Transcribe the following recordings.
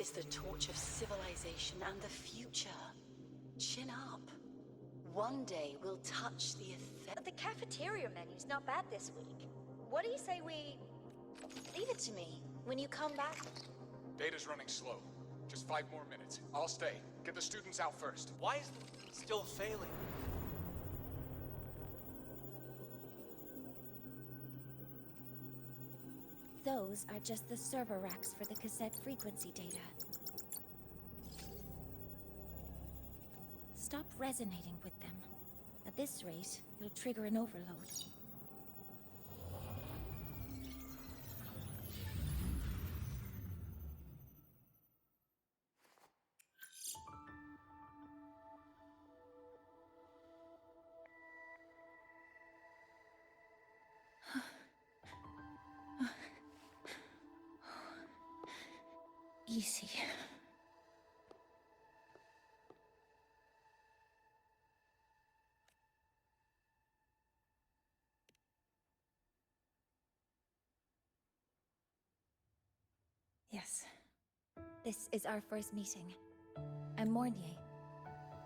is the torch of civilization and the future. Chin up. One day we'll touch the effect. The cafeteria menu's not bad this week. What do you say we... leave it to me when you come back? Data's running slow. Just 5 more minutes. I'll stay. Get the students out first. Why is it still failing? Those are just the server racks for the cassette frequency data. Stop resonating with them. At this rate, you'll trigger an overload. Easy. Yes. This is our first meeting. I'm Mornier,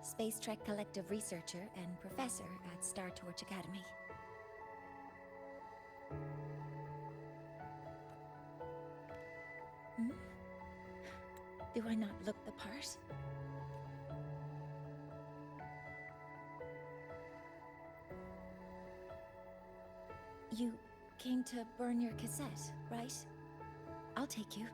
Space Trek Collective researcher and professor at Star Torch Academy. Hmm? Do I not look the part? You came to burn your cassette, right? I'll take you.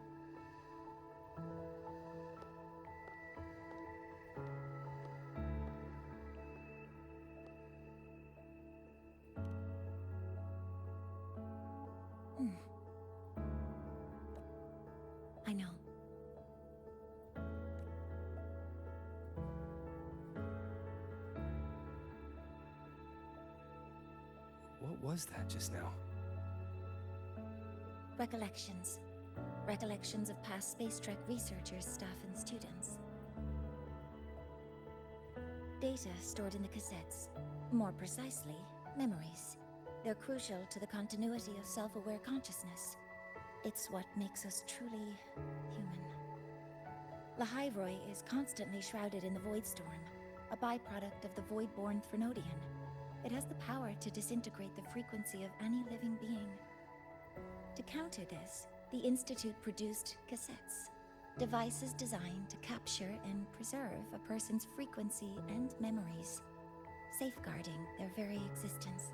I know. What was that just now? Recollections. Recollections of past Space Trek researchers, staff, and students. Data stored in the cassettes. More precisely, memories. They're crucial to the continuity of self-aware consciousness. It's what makes us truly human. Lahairoi is constantly shrouded in the Void Storm, a byproduct of the Void-born Threnodian. It has the power to disintegrate the frequency of any living being. To counter this, the Institute produced cassettes, devices designed to capture and preserve a person's frequency and memories, safeguarding their very existence.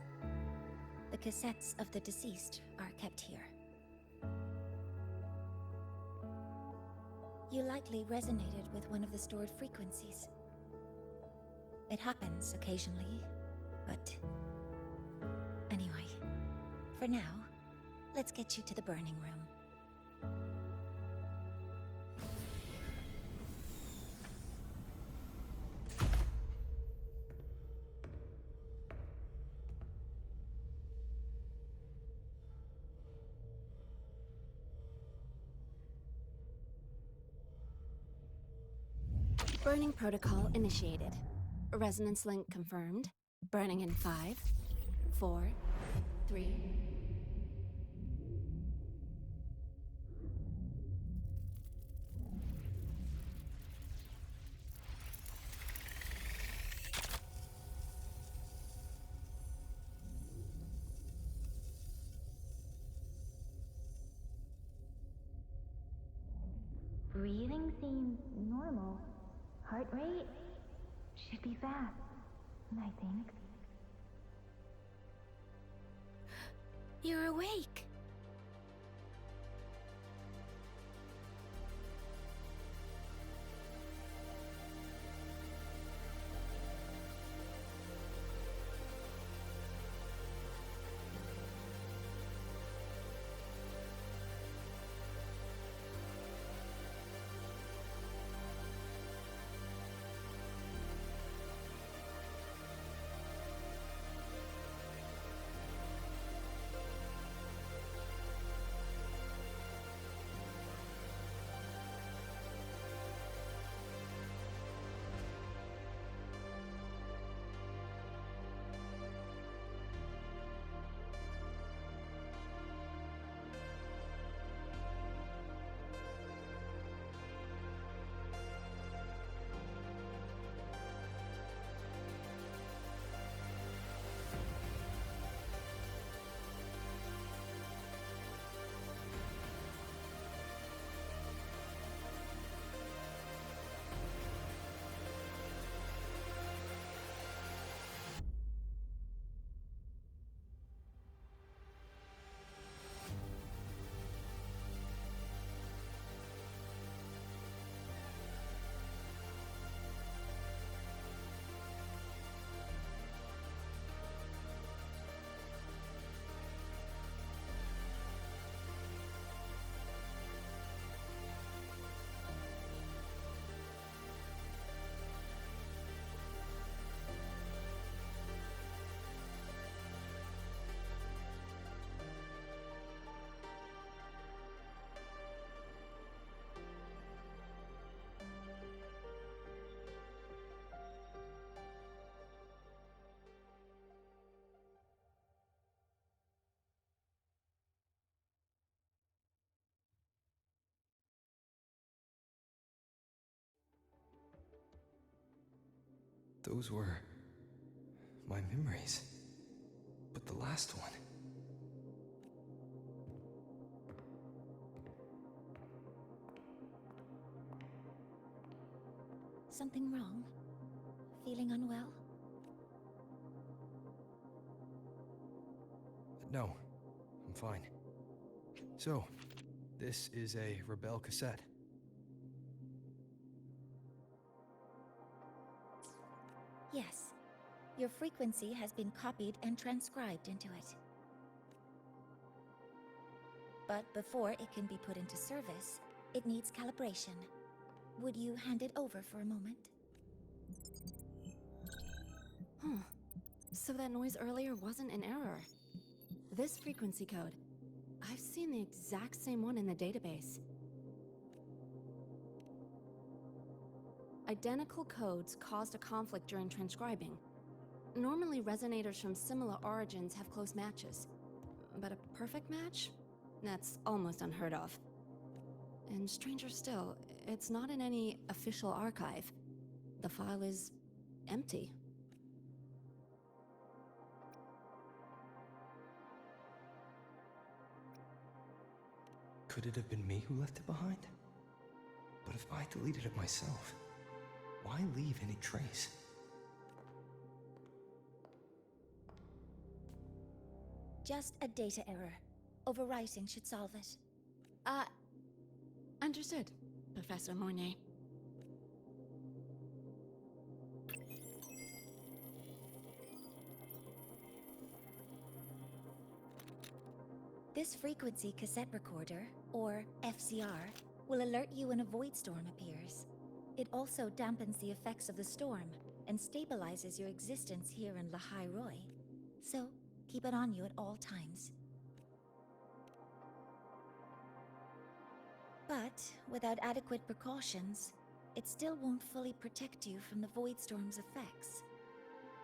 The cassettes of the deceased are kept here. You likely resonated with one of the stored frequencies. It happens occasionally, but... Anyway, for now, let's get you to the burning room. Burning protocol initiated. Resonance link confirmed. Burning in 5, 4, 3... Breathing seems normal. Heart rate should be fast, I think. You're awake! those were my memories. But the last one. Something wrong? Feeling unwell? No, I'm fine. So, this is a Rebel cassette. Yes. Your frequency has been copied and transcribed into it. But before it can be put into service, it needs calibration. Would you hand it over for a moment? Huh. So that noise earlier wasn't an error. This frequency code, I've seen the exact same one in the database. Identical codes caused a conflict during transcribing. Normally, resonators from similar origins have close matches. But a perfect match? That's almost unheard of. And stranger still, it's not in any official archive. The file is empty. Could it have been me who left it behind? But if I deleted it myself, why leave any trace? Just a data error. Overwriting should solve it. Understood, Professor Mornay. This frequency cassette recorder, or FCR, will alert you when a void storm appears. It also dampens the effects of the storm and stabilizes your existence here in Lynae Roy. So, keep it on you at all times. But without adequate precautions, it still won't fully protect you from the void storm's effects.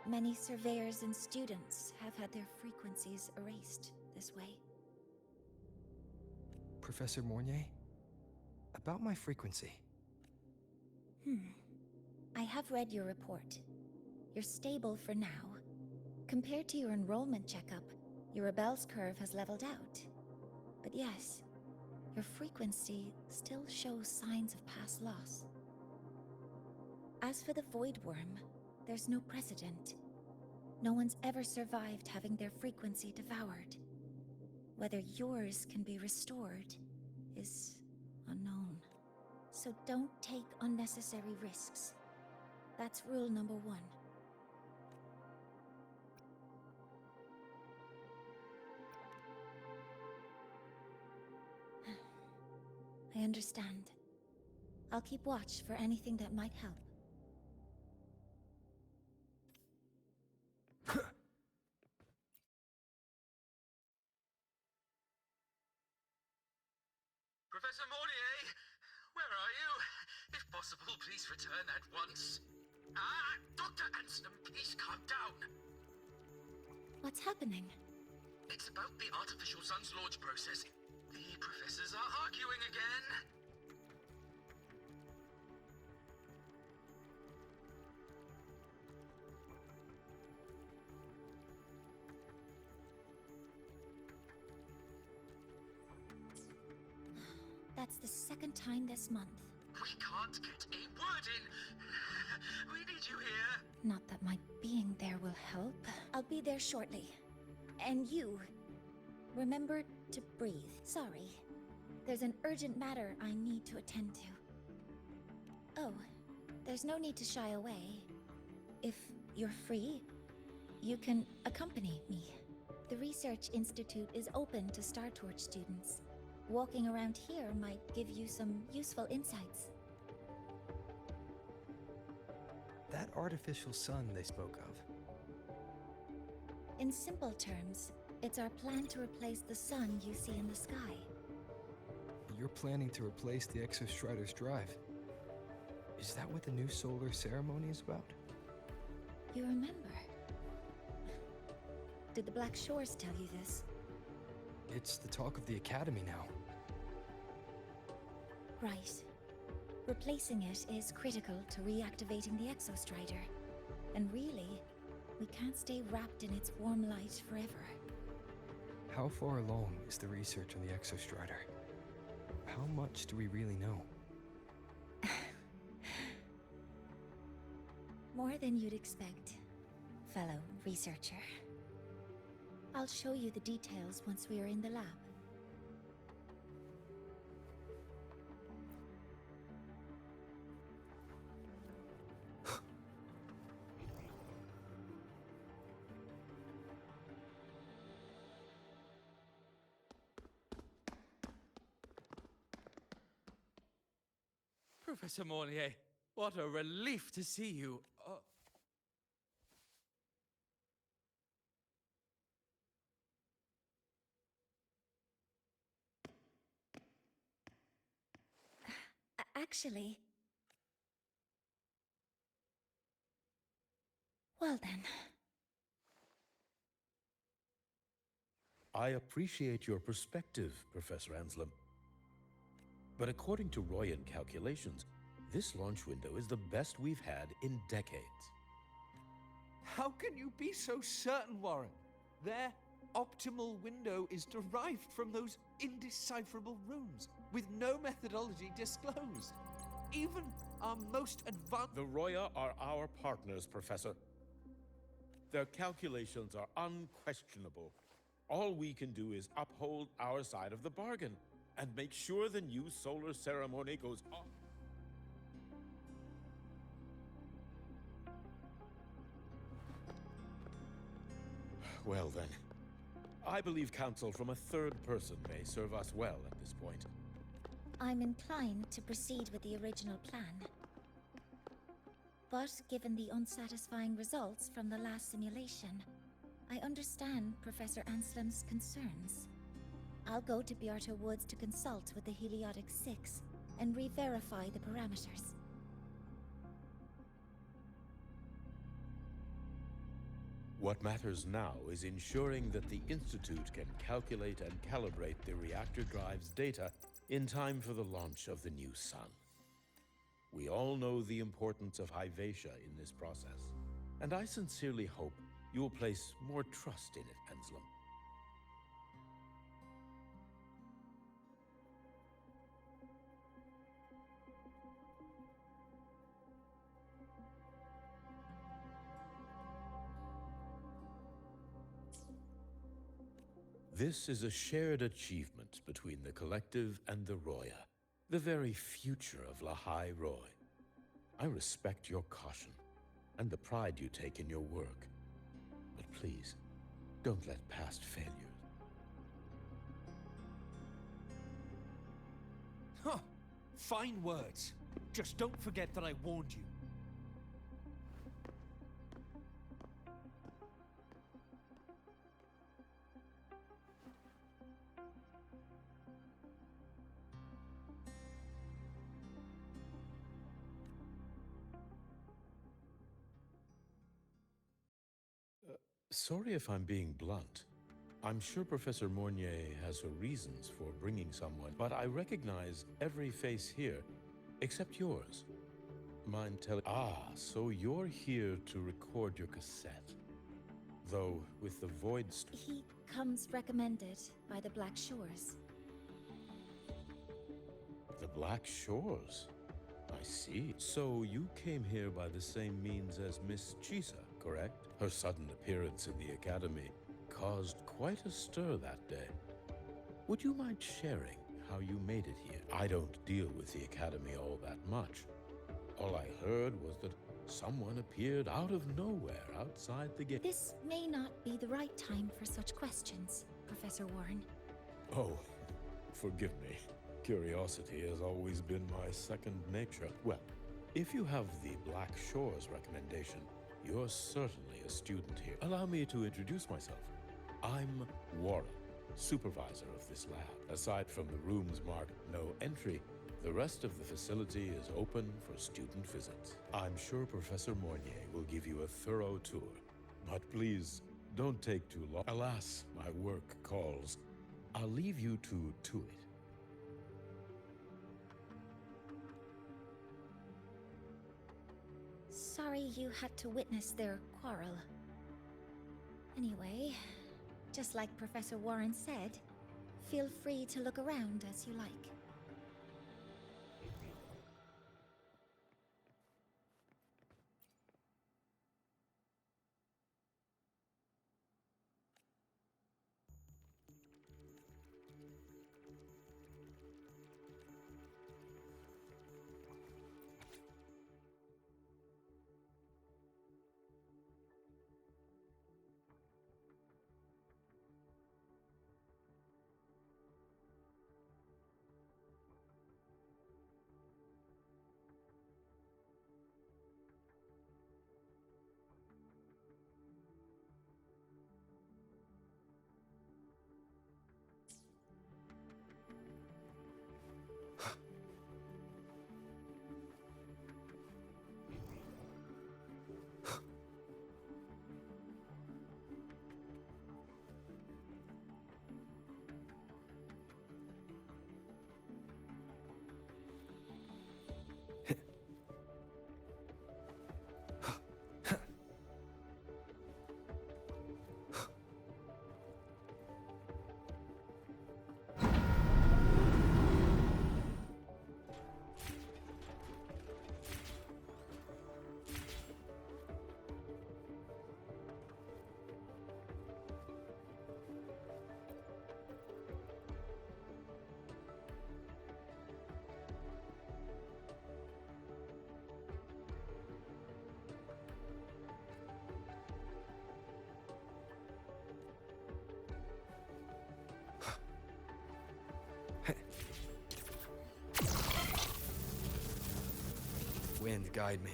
Many surveyors and students have had their frequencies erased this way. Professor Mornay? About my frequency. I have read your report. You're stable for now. Compared to your enrollment checkup, your rebel's curve has leveled out. But yes, your frequency still shows signs of past loss. As for the Void Worm, there's no precedent. No one's ever survived having their frequency devoured. Whether yours can be restored is unknown. So don't take unnecessary risks. That's rule number 1. I understand. I'll keep watch for anything that might help. Professor Mornier, where are you? If possible, please return at once. Dr. Anston, please calm down. What's happening? It's about the artificial sun's launch process. The professors are arguing again. That's the second time this month. We can't get a word in. We need you here. Not that my being there will help. I'll be there shortly. And you, remember to breathe. Sorry. There's an urgent matter I need to attend to. Oh, there's no need to shy away. If you're free, you can accompany me. The Research Institute is open to Star Torch students. Walking around here might give you some useful insights. That artificial sun they spoke of. In simple terms, it's our plan to replace the sun you see in the sky. You're planning to replace the Exostrider's drive. Is that what the new solar ceremony is about? You remember? Did the Black Shores tell you this? It's the talk of the Academy now. Right. Replacing it is critical to reactivating the Exostrider. And really, we can't stay wrapped in its warm light forever. How far along is the research on the Exostrider? How much do we really know? More than you'd expect, fellow researcher. I'll show you the details once we are in the lab. Professor Mornier, what a relief to see you. Actually... Well then. I appreciate your perspective, Professor Anselm. But according to Royan calculations, this launch window is the best we've had in decades. How can you be so certain, Warren? Their optimal window is derived from those indecipherable runes, with no methodology disclosed. Even our most advanced... The Roya are our partners, Professor. Their calculations are unquestionable. All we can do is uphold our side of the bargain and make sure the new solar ceremony goes off. Well then, I believe counsel from a third person may serve us well at this point. I'm inclined to proceed with the original plan. But given the unsatisfying results from the last simulation, I understand Professor Anselm's concerns. I'll go to Bjarta Woods to consult with the Heliotic Six and re-verify the parameters. What matters now is ensuring that the Institute can calculate and calibrate the reactor drive's data in time for the launch of the new sun. We all know the importance of Hyvatia in this process, and I sincerely hope you will place more trust in it, Anselm. This is a shared achievement between the Collective and the Roya, the very future of Lahai Roy. I respect your caution and the pride you take in your work, but please, don't let past failures... Huh! Fine words. Just don't forget that I warned you. Sorry if I'm being blunt. I'm sure Professor Mornier has her reasons for bringing someone, but I recognize every face here, except yours. Mind telling... Ah, so you're here to record your cassette. Though, with the Void... He comes recommended by the Black Shores. The Black Shores? I see. So you came here by the same means as Miss Chisa, correct? Her sudden appearance in the Academy caused quite a stir that day. Would you mind sharing how you made it here? I don't deal with the Academy all that much. All I heard was that someone appeared out of nowhere outside the gate. This may not be the right time for such questions, Professor Warren. Oh, forgive me. Curiosity has always been my second nature. Well, if you have the Black Shores recommendation, you're certainly a student here. Allow me to introduce myself. I'm Warren, supervisor of this lab. Aside from the rooms marked no entry, the rest of the facility is open for student visits. I'm sure Professor Mornier will give you a thorough tour. But please, don't take too long. Alas, my work calls. I'll leave you to it. Sorry you had to witness their quarrel. Anyway, just like Professor Warren said, feel free to look around as you like. Wind, guide me.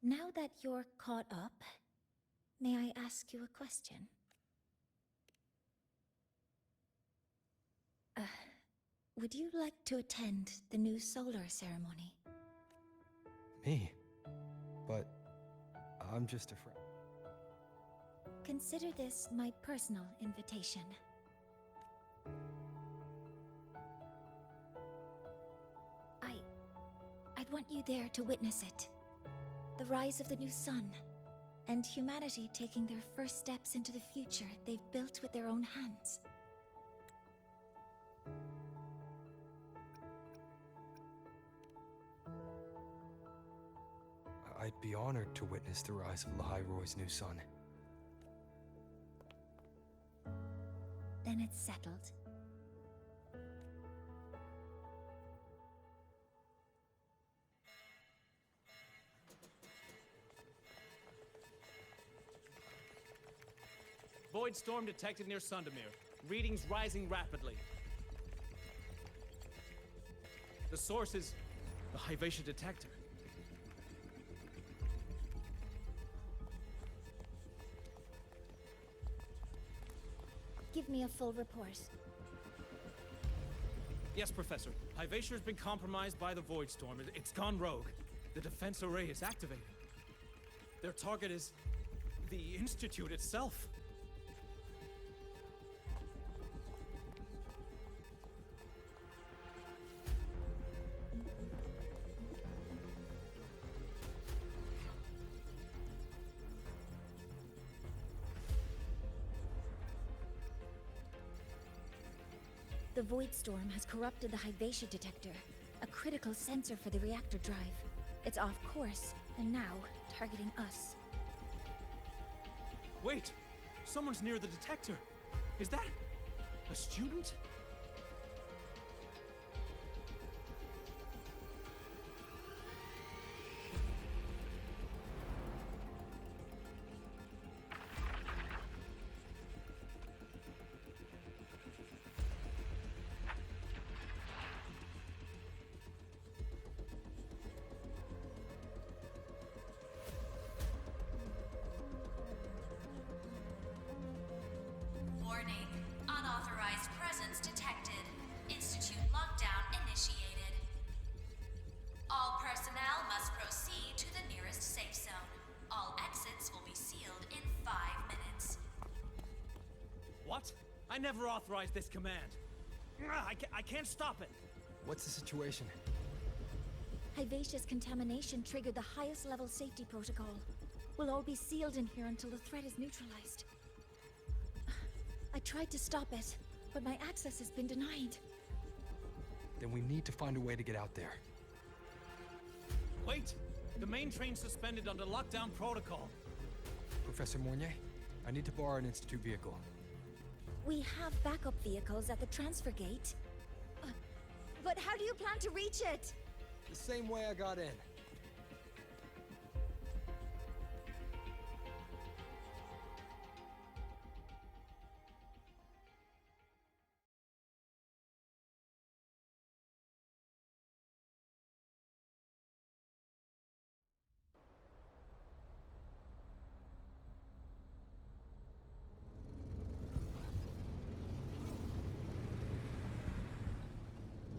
Now that you're caught up, may I ask you a question? Would you like to attend the new solar ceremony? Me? But I'm just a friend. Consider this my personal invitation. I'd want you there to witness it. The rise of the new sun, and humanity taking their first steps into the future they've built with their own hands. I'd be honored to witness the rise of Lynae's new sun. Then it's settled. Void storm detected near Sundermere. Readings rising rapidly. The source is the Hyvatia detector. Give me a full report. Yes, Professor. Hyvatia has been compromised by the Void Storm. It's gone rogue. The defense array is activated. Their target is the Institute itself. The Void Storm has corrupted the Hyvatia detector, a critical sensor for the reactor drive. It's off course, and now targeting us. Wait! Someone's near the detector! Is that a student? I never authorized this command. I can't stop it. What's the situation? Vivacious contamination triggered the highest level safety protocol. We'll all be sealed in here until the threat is neutralized. I tried to stop it, but my access has been denied. Then we need to find a way to get out there. Wait! The main train's suspended under lockdown protocol. Professor Mornier, I need to borrow an Institute vehicle. We have backup vehicles at the transfer gate. But how do you plan to reach it? The same way I got in.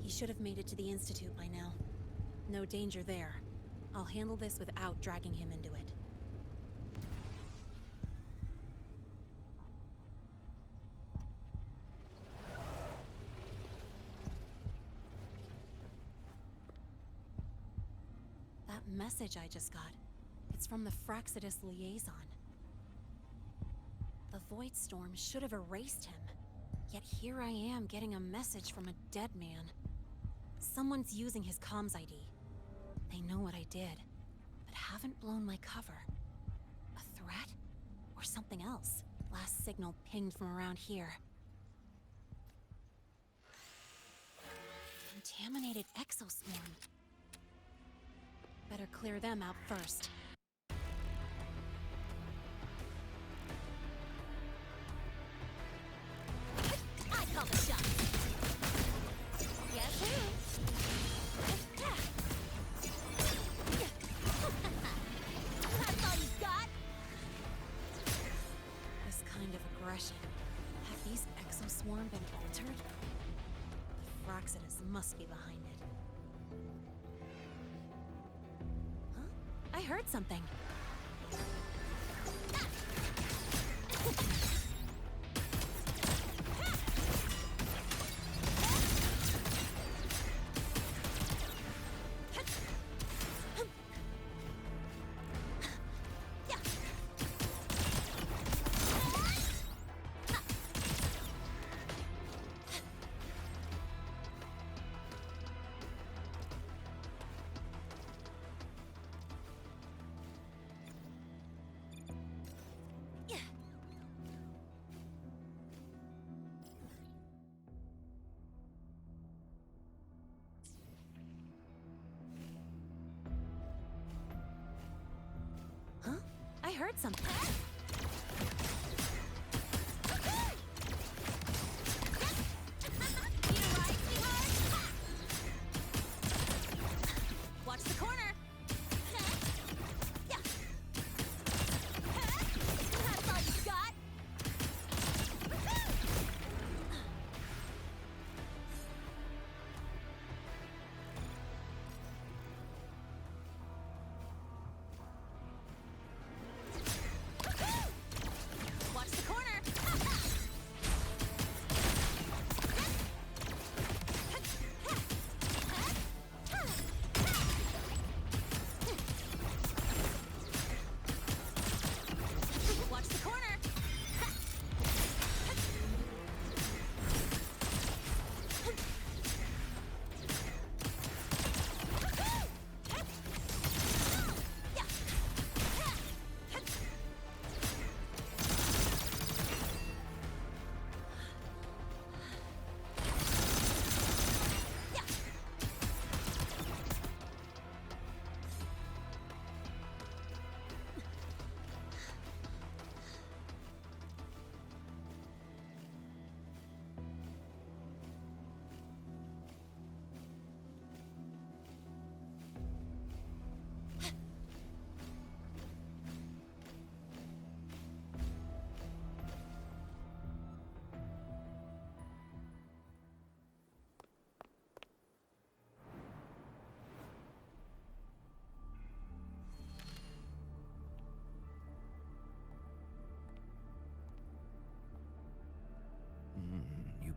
He should have made it to the Institute by now. No danger there. I'll handle this without dragging him into it. That message I just got, it's from the Fraxidus liaison. The Void Storm should have erased him. Yet here I am getting a message from a dead man. Someone's using his comms ID. They know what I did, but haven't blown my cover. A threat? Or something else? Last signal pinged from around here. Contaminated exoswarm. Better clear them out first. I call the shot. Guess who? That's all you got? This kind of aggression. Have these exoswarm been altered? The Fraxidus must be behind it. Huh? I heard something. I heard something. Watch the corner. That's all you got.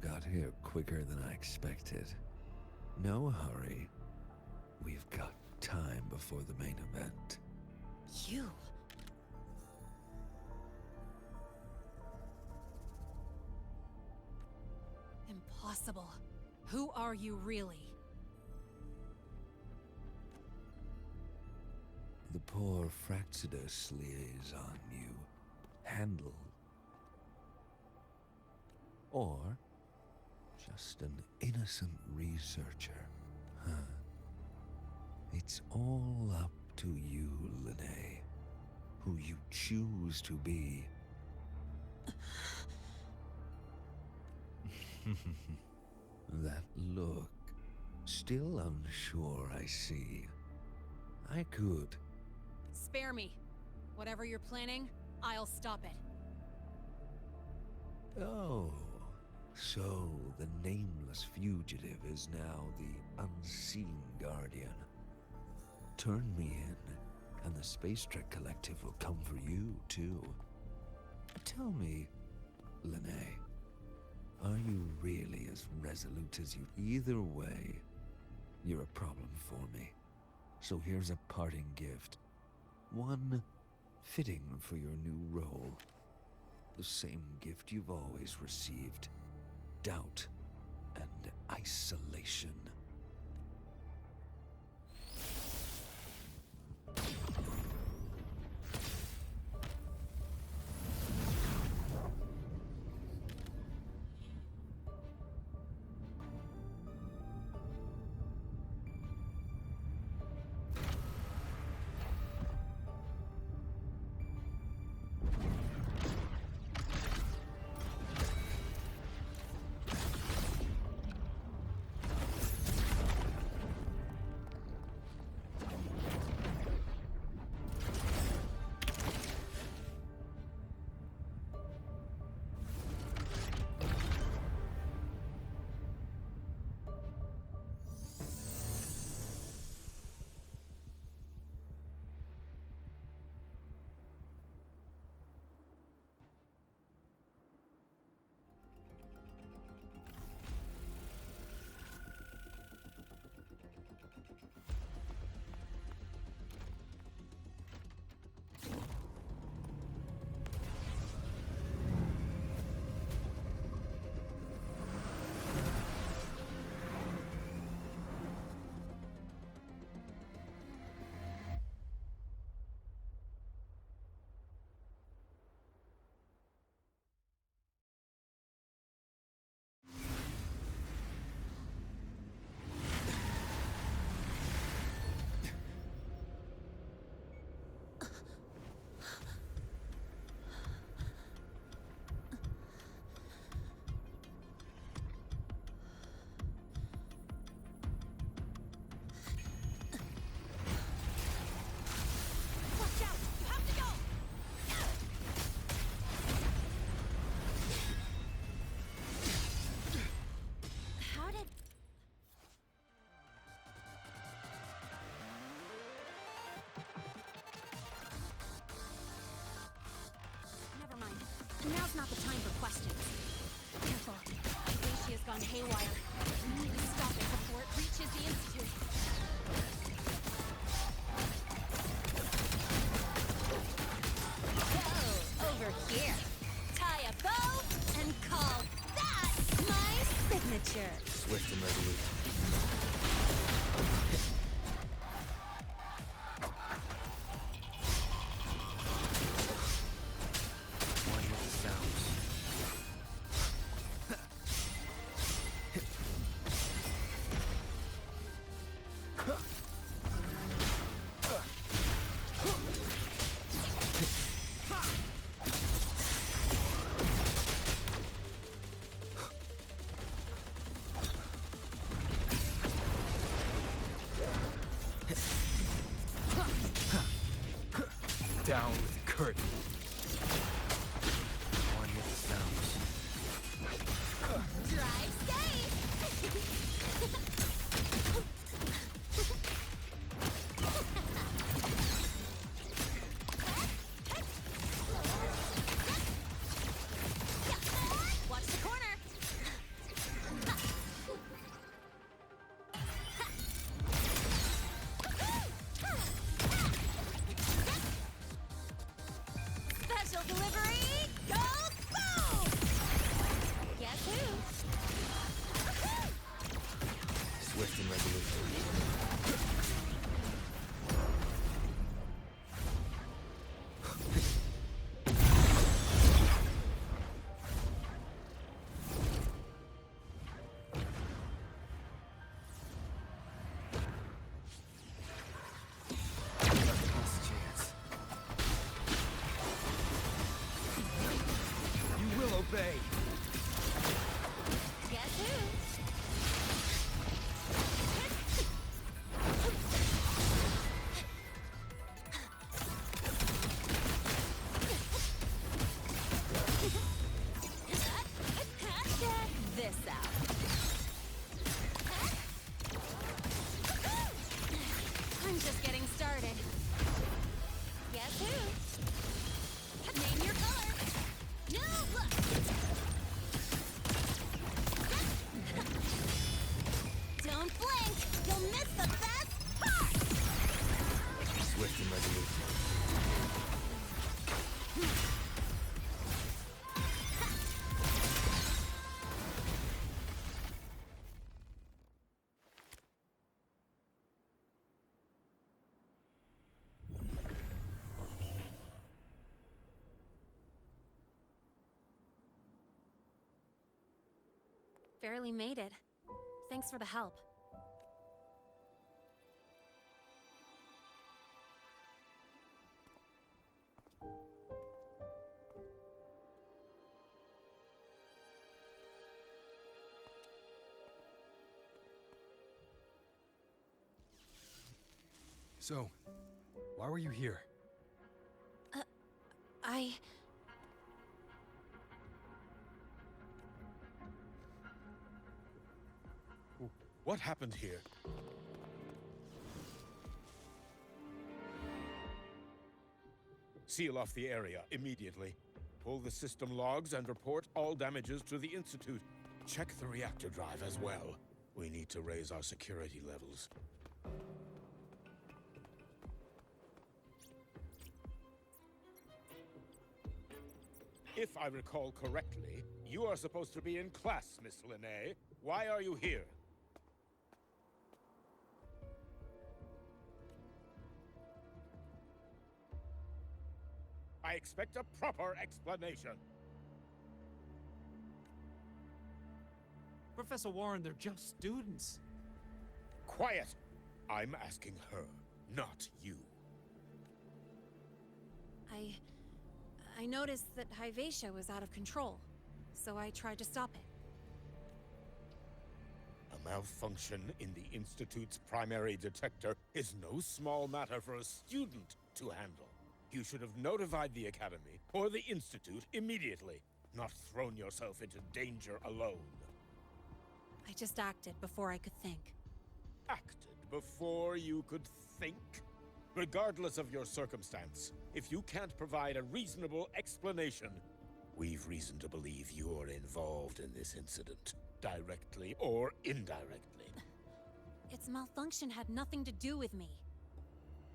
got here quicker than I expected. No hurry. We've got time before the main event. You? Impossible. Who are you really? The poor Fraxidus liaison you handle. Or just an innocent researcher, huh? It's all up to you, Lynae. Who you choose to be. That look. Still unsure, I see. I could. Spare me. Whatever you're planning, I'll stop it. Oh, so the nameless fugitive is now the unseen guardian. Turn me in, and the Space Trek Collective will come for you, too. Tell me, Lynae, are you really as resolute as you? Either way, you're a problem for me. So here's a parting gift. One fitting for your new role. The same gift you've always received. Doubt and isolation. Now's not the time for questions. Careful. Glacia's gone haywire. We need to stop it before it reaches the Institute. Go over here. Tie a bow and call that my signature. Swift and resolute. Down with the curtain. One with the sounds. Drive safe. Watch the corner. Special delivery! Go boom! Guess who? Swift and resolute. Guess who? Check this out. I'm just getting started. Guess who? Name your color. No, look. Don't blink! You'll miss the best part! Swift and resolute. Barely made it. Thanks for the help. So, why were you here? What happened here? Seal off the area immediately. Pull the system logs and report all damages to the Institute. Check the reactor drive as well. We need to raise our security levels. If I recall correctly, you are supposed to be in class, Miss Lynae. Why are you here? I expect a proper explanation. Professor Warren, they're just students. Quiet! I'm asking her, not you. I noticed that Hyvatia was out of control, so I tried to stop it. A malfunction in the Institute's primary detector is no small matter for a student to handle. You should have notified the Academy or the Institute immediately, not thrown yourself into danger alone. I just acted before I could think. Acted before you could think? Regardless of your circumstance, if you can't provide a reasonable explanation, we've reason to believe you're involved in this incident, directly or indirectly. Its malfunction had nothing to do with me.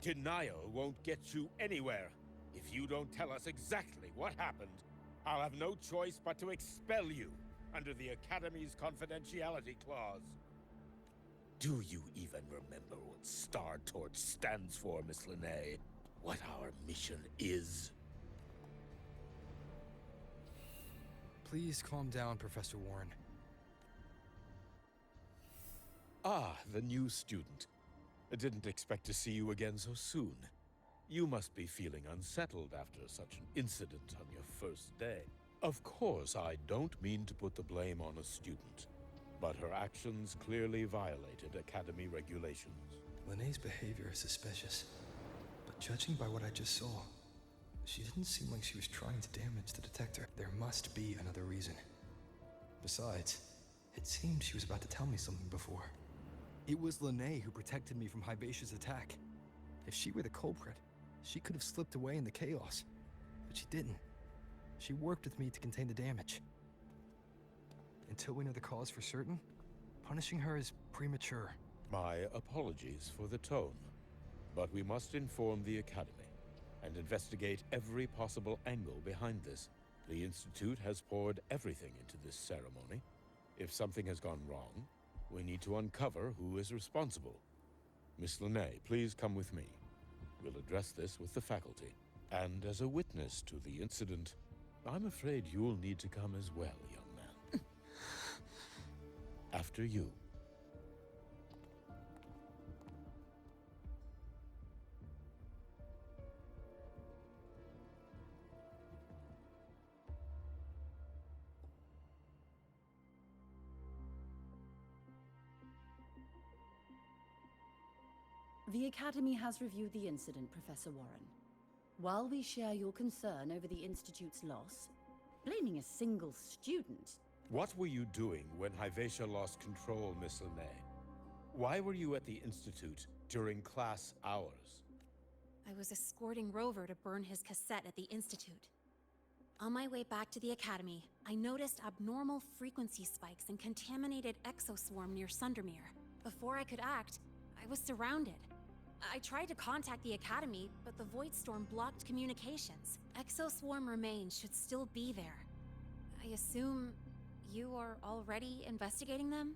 Denial won't get you anywhere. If you don't tell us exactly what happened, I'll have no choice but to expel you under the Academy's confidentiality clause. Do you even remember what Star Torch stands for, Miss Lynae? What our mission is? Please calm down, Professor Warren. Ah, the new student. I didn't expect to see you again so soon. You must be feeling unsettled after such an incident on your first day. Of course, I don't mean to put the blame on a student, but her actions clearly violated Academy regulations. Lynae's behavior is suspicious, but judging by what I just saw, she didn't seem like she was trying to damage the detector. There must be another reason. Besides, it seemed she was about to tell me something before. It was Lynae who protected me from Hybatia's attack. If she were the culprit, she could have slipped away in the chaos. But she didn't. She worked with me to contain the damage. Until we know the cause for certain, punishing her is premature. My apologies for the tone, but we must inform the Academy. and investigate every possible angle behind this. The Institute has poured everything into this ceremony. If something has gone wrong, we need to uncover who is responsible. Miss Lynae, please come with me. We'll address this with the faculty. And as a witness to the incident, I'm afraid you'll need to come as well, young man. After you. The Academy has reviewed the incident, Professor Warren. While we share your concern over the Institute's loss, blaming a single student... What were you doing when Hyvatia lost control, Miss Lynae? Why were you at the Institute during class hours? I was escorting Rover to burn his cassette at the Institute. On my way back to the Academy, I noticed abnormal frequency spikes and contaminated exoswarm near Sundermere. Before I could act, I was surrounded. I tried to contact the Academy, but the Void Storm blocked communications. Exoswarm remains should still be there. I assume you are already investigating them?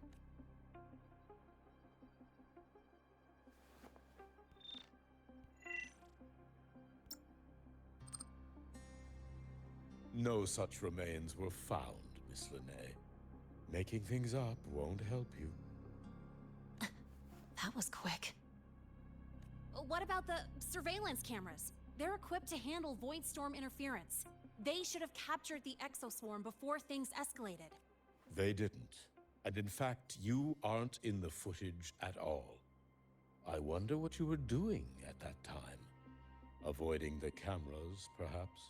No such remains were found, Miss Lynae. Making things up won't help you. That was quick. What about the surveillance cameras? They're equipped to handle Void Storm interference. They should have captured the exoswarm before things escalated. They didn't. And in fact, you aren't in the footage at all. I wonder what you were doing at that time. Avoiding the cameras, perhaps?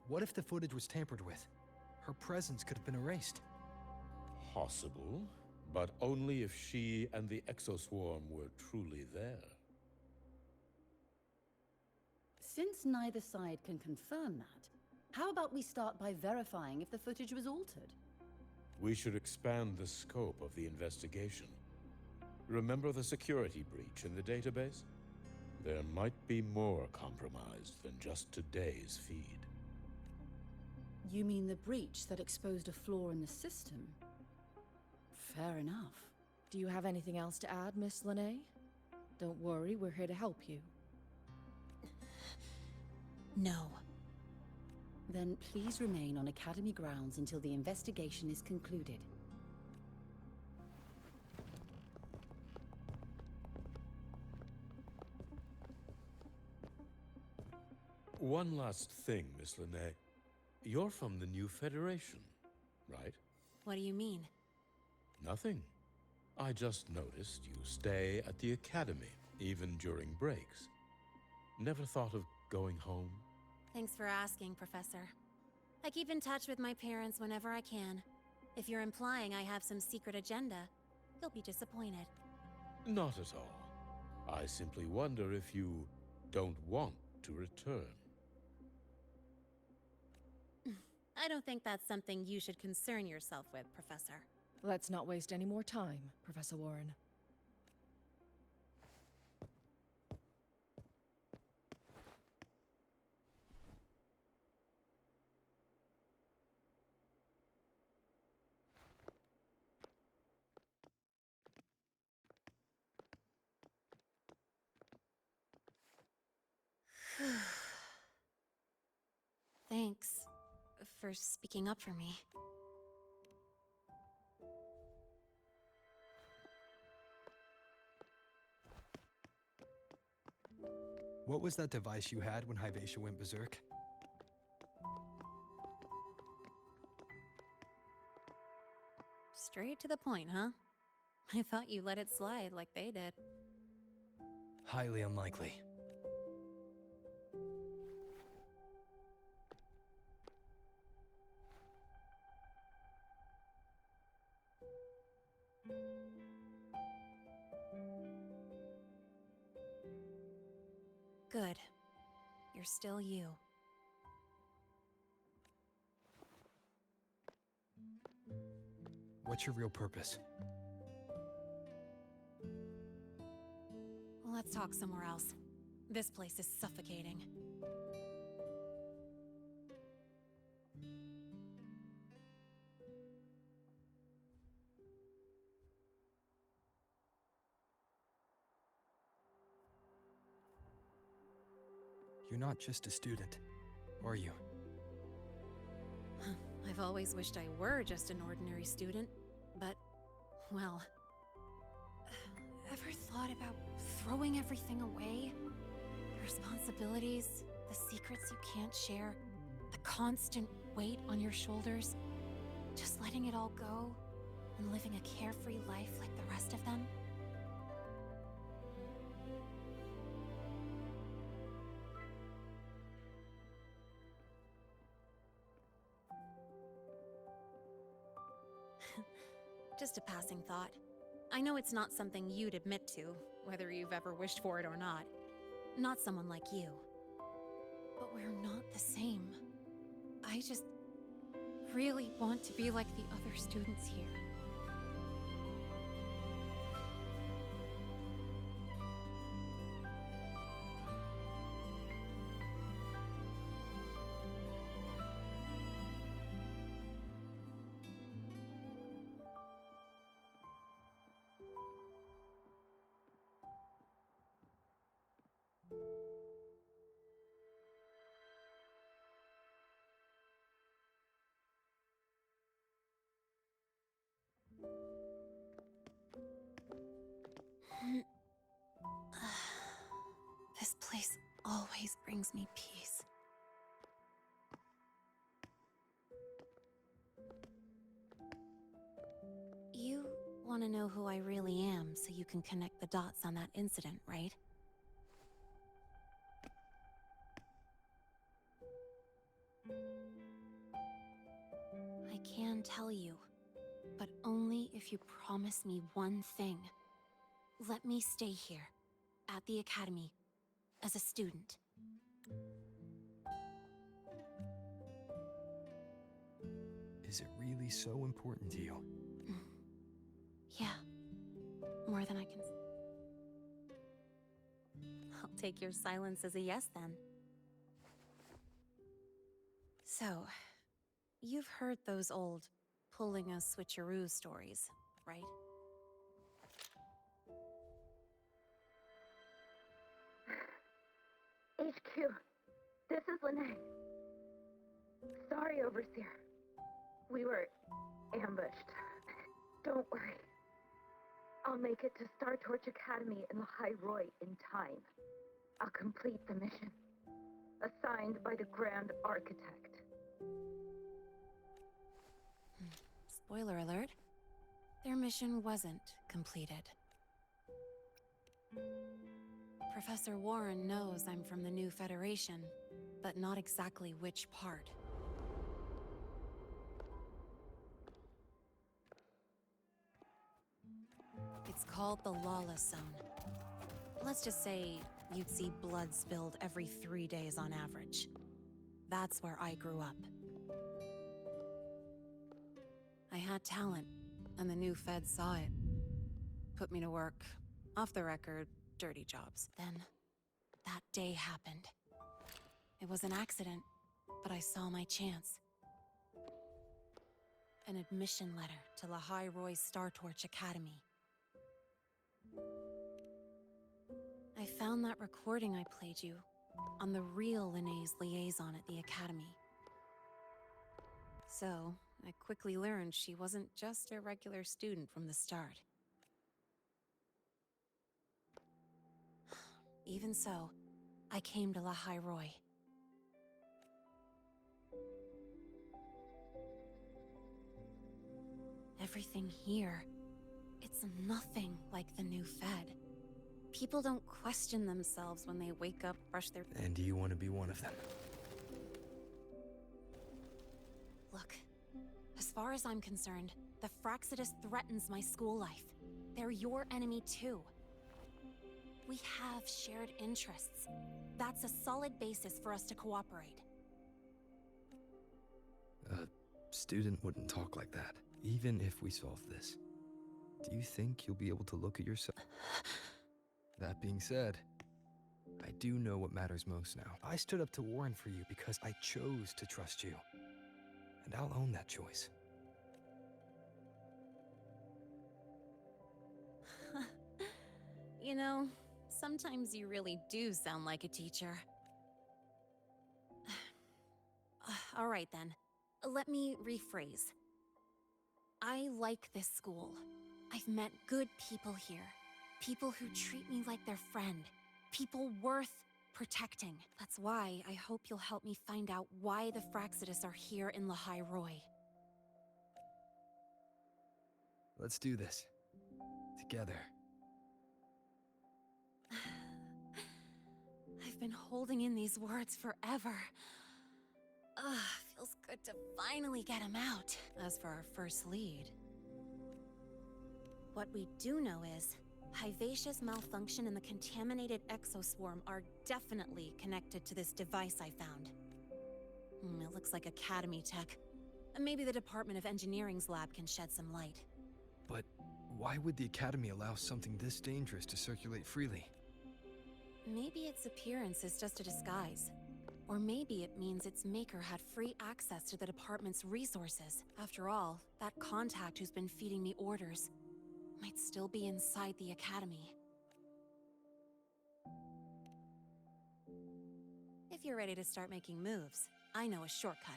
What if the footage was tampered with? Her presence could have been erased. Possible, but only if she and the exoswarm were truly there. Since neither side can confirm that, how about we start by verifying if the footage was altered? We should expand the scope of the investigation. Remember the security breach in the database? There might be more compromised than just today's feed. You mean the breach that exposed a flaw in the system? Fair enough. Do you have anything else to add, Miss Lynae? Don't worry, we're here to help you. No. Then please remain on Academy grounds until the investigation is concluded. One last thing, Miss Lynae. You're from the new Federation, right? What do you mean? Nothing. I just noticed you stay at the Academy, even during breaks. Never thought of going home? Thanks for asking, Professor. I keep in touch with my parents whenever I can. If you're implying I have some secret agenda, you'll be disappointed. Not at all. I simply wonder if you don't want to return. I don't think that's something you should concern yourself with, Professor. Let's not waste any more time, Professor Warren. Thanks for speaking up for me. What was that device you had when Hyvatia went berserk? Straight to the point, huh? I thought you let it slide like they did. Highly unlikely. Good. You're still you. What's your real purpose? Let's talk somewhere else. This place is suffocating. You're not just a student, are you? I've always wished I were just an ordinary student, but, well... Ever thought about throwing everything away? The responsibilities, the secrets you can't share, the constant weight on your shoulders? Just letting it all go and living a carefree life like the rest of them? Just a passing thought. I know it's not something you'd admit to, whether you've ever wished for it or not. Not someone like you. But we're not the same. I just really want to be like the other students here. This place always brings me peace. You want to know who I really am so you can connect the dots on that incident, right? I can tell you, but only if you promise me one thing. Let me stay here, at the Academy, as a student. Is it really so important to you? Yeah. More than I can... I'll take your silence as a yes, then. So, you've heard those old pulling a switcheroo stories, right? HQ, this is Lynae. Sorry, Overseer. We were ambushed. Don't worry. I'll make it to Star Torch Academy in the High Roy in time. I'll complete the mission. Assigned by the Grand Architect. Spoiler alert. Their mission wasn't completed. Professor Warren knows I'm from the new Federation, but not exactly which part. It's called the Lawless Zone. Let's just say you'd see blood spilled every 3 days on average. That's where I grew up. I had talent, and the new feds saw it. Put me to work, off the record, dirty jobs. Then, that day happened. It was an accident, but I saw my chance. An admission letter to La High Roy's Star Torch Academy. I found that recording I played you on the real Lynae's liaison at the Academy. So, I quickly learned she wasn't just a regular student from the start. Even so, I came to La High Roy. Everything here, it's nothing like the new Fed. People don't question themselves when they wake up, brush their... And do you want to be one of them? Look, as far as I'm concerned, the Fraxidus threatens my school life. They're your enemy too. We have shared interests. That's a solid basis for us to cooperate. A student wouldn't talk like that. Even if we solve this, do you think you'll be able to look at yourself? That being said, I do know what matters most now. I stood up to Warren for you because I chose to trust you. And I'll own that choice. You know, sometimes you really do sound like a teacher. All right then. Let me rephrase. I like this school. I've met good people here. People who treat me like their friend. People worth protecting. That's why I hope you'll help me find out why the Fraxidus are here in Lynae Roy. Let's do this. Together. I've been holding in these words forever. Feels good to finally get him out. As for our first lead... What we do know is, Hyvatia's malfunction and the contaminated exoswarm are definitely connected to this device I found. It looks like Academy tech. Maybe the Department of Engineering's lab can shed some light. But why would the Academy allow something this dangerous to circulate freely? Maybe its appearance is just a disguise. Or maybe it means its maker had free access to the department's resources. After all, that contact who's been feeding me orders might still be inside the Academy. If you're ready to start making moves, I know a shortcut.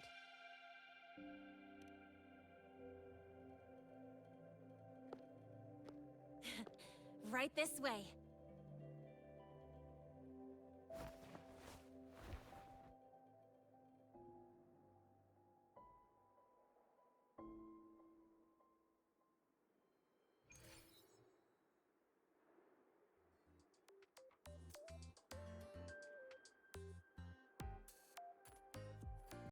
Right this way.